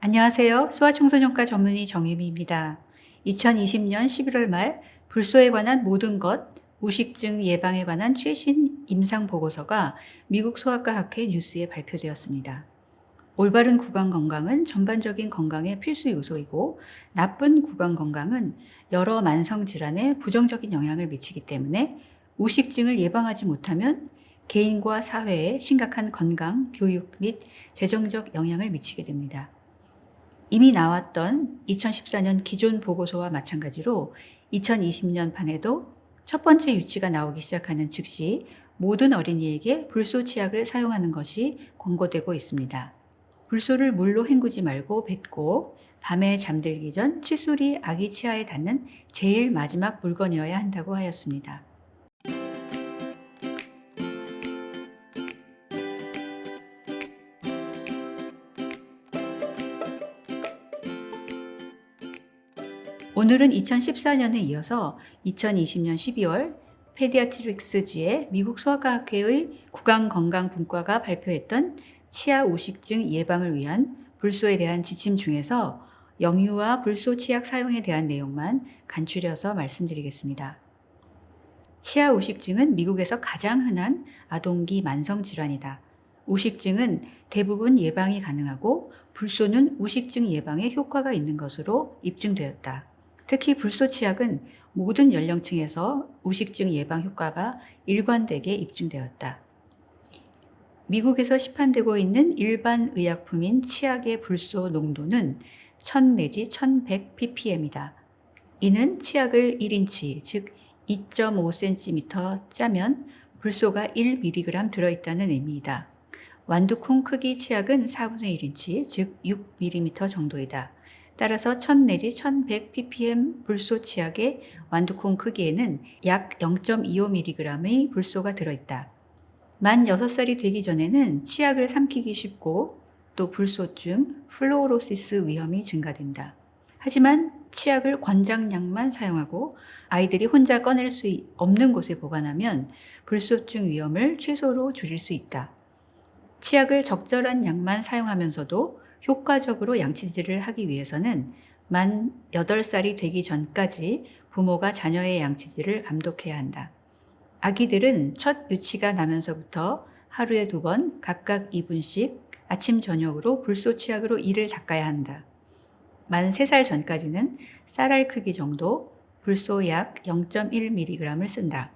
안녕하세요. 소아청소년과 전문의 정유미입니다. 2020년 11월 말 불소에 관한 모든 것, 우식증 예방에 관한 최신 임상 보고서가 미국 소아과 학회 뉴스에 발표되었습니다. 올바른 구강 건강은 전반적인 건강의 필수 요소이고 나쁜 구강 건강은 여러 만성 질환에 부정적인 영향을 미치기 때문에 우식증을 예방하지 못하면 개인과 사회에 심각한 건강, 교육 및 재정적 영향을 미치게 됩니다. 이미 나왔던 2014년 기존 보고서와 마찬가지로 2020년 반에도 첫 번째 유치가 나오기 시작하는 즉시 모든 어린이에게 불소 치약을 사용하는 것이 권고되고 있습니다. 불소를 물로 헹구지 말고 뱉고 밤에 잠들기 전 칫솔이 아기 치아에 닿는 제일 마지막 물건이어야 한다고 하였습니다. 오늘은 2014년에 이어서 2020년 12월 페디아트릭스지의 미국 소아과학회의 구강건강분과가 발표했던 치아 우식증 예방을 위한 불소에 대한 지침 중에서 영유아 불소 치약 사용에 대한 내용만 간추려서 말씀드리겠습니다. 치아 우식증은 미국에서 가장 흔한 아동기 만성 질환이다. 우식증은 대부분 예방이 가능하고 불소는 우식증 예방에 효과가 있는 것으로 입증되었다. 특히 불소 치약은 모든 연령층에서 우식증 예방 효과가 일관되게 입증되었다. 미국에서 시판되고 있는 일반 의약품인 치약의 불소 농도는 1000 내지 1100 ppm이다. 이는 치약을 1인치, 즉 2.5cm 짜면 불소가 1mg 들어있다는 의미이다. 완두콩 크기 치약은 4분의 1인치, 즉 6mm 정도이다. 따라서 1000 내지 1100 ppm 불소 치약의 완두콩 크기에는 약 0.25mg의 불소가 들어있다. 만 6살이 되기 전에는 치약을 삼키기 쉽고 또 불소증, 플루오로시스 위험이 증가된다. 하지만 치약을 권장량만 사용하고 아이들이 혼자 꺼낼 수 없는 곳에 보관하면 불소증 위험을 최소로 줄일 수 있다. 치약을 적절한 양만 사용하면서도 효과적으로 양치질을 하기 위해서는 만 8살이 되기 전까지 부모가 자녀의 양치질을 감독해야 한다. 아기들은 첫 유치가 나면서부터 하루에 2번 각각 2분씩 아침 저녁으로 불소 치약으로 이를 닦아야 한다. 만 3살 전까지는 쌀알 크기 정도 불소 약 0.1mg을 쓴다.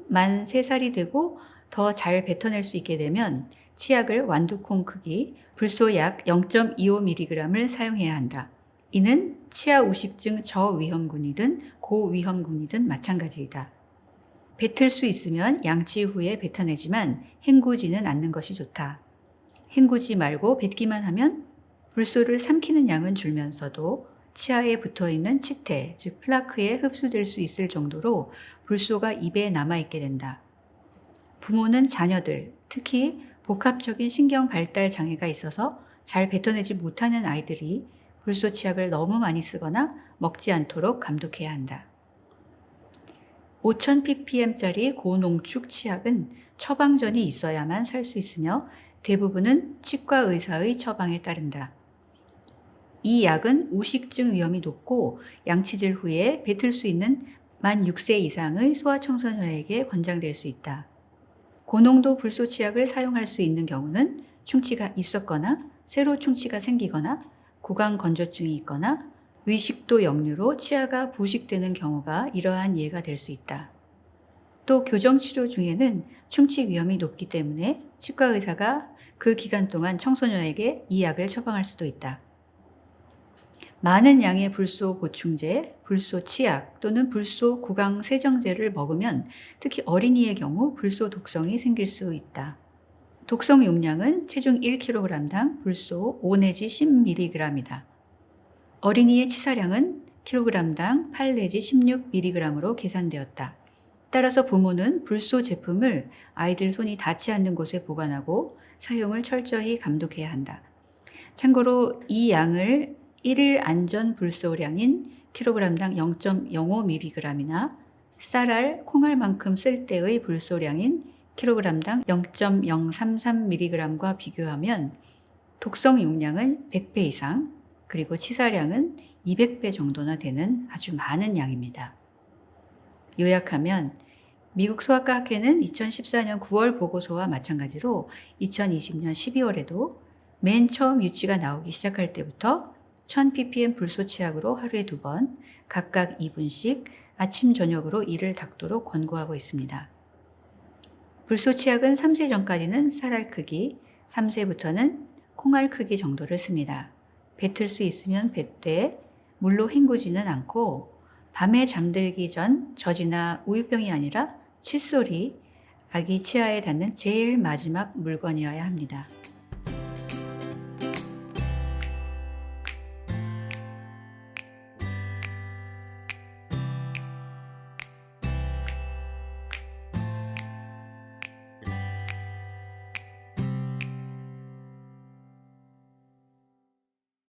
만 3살이 되고 더 잘 뱉어낼 수 있게 되면 치약을 완두콩 크기 불소 약 0.25mg을 사용해야 한다. 이는 치아 우식증 저위험군이든 고위험군이든 마찬가지이다. 뱉을 수 있으면 양치 후에 뱉어내지만 헹구지는 않는 것이 좋다. 헹구지 말고 뱉기만 하면 불소를 삼키는 양은 줄면서도 치아에 붙어있는 치태, 즉 플라크에 흡수될 수 있을 정도로 불소가 입에 남아있게 된다. 부모는 자녀들, 특히 복합적인 신경 발달 장애가 있어서 잘 뱉어내지 못하는 아이들이 불소 치약을 너무 많이 쓰거나 먹지 않도록 감독해야 한다. 5000 ppm짜리 고농축 치약은 처방전이 있어야만 살 수 있으며 대부분은 치과 의사의 처방에 따른다. 이 약은 우식증 위험이 높고 양치질 후에 뱉을 수 있는 만 6세 이상의 소아청소년에게 권장될 수 있다. 고농도 불소 치약을 사용할 수 있는 경우는 충치가 있었거나 새로 충치가 생기거나 구강 건조증이 있거나 위식도 역류로 치아가 부식되는 경우가 이러한 예가 될 수 있다. 또 교정치료 중에는 충치 위험이 높기 때문에 치과 의사가 그 기간 동안 청소년에게 이 약을 처방할 수도 있다. 많은 양의 불소 보충제, 불소 치약 또는 불소 구강 세정제를 먹으면 특히 어린이의 경우 불소 독성이 생길 수 있다. 독성 용량은 체중 1kg당 불소 5 내지 10mg이다. 어린이의 치사량은 kg당 8 내지 16mg으로 계산되었다. 따라서 부모는 불소 제품을 아이들 손이 닿지 않는 곳에 보관하고 사용을 철저히 감독해야 한다. 참고로 이 양을 1일 안전 불소량인 kg당 0.05mg이나 쌀알, 콩알만큼 쓸 때의 불소량인 kg당 0.033mg과 비교하면 독성 용량은 100배 이상, 그리고 치사량은 200배 정도나 되는 아주 많은 양입니다. 요약하면 미국 소아과 학회는 2014년 9월 보고서와 마찬가지로 2020년 12월에도 맨 처음 유치가 나오기 시작할 때부터 1000ppm 불소 치약으로 하루에 2번, 각각 2분씩 아침 저녁으로 이를 닦도록 권고하고 있습니다. 불소 치약은 3세 전까지는 쌀알 크기, 3세부터는 콩알 크기 정도를 씁니다. 뱉을 수 있으면 뱉되 물로 헹구지는 않고 밤에 잠들기 전 젖이나 우유병이 아니라 칫솔이 아기 치아에 닿는 제일 마지막 물건이어야 합니다.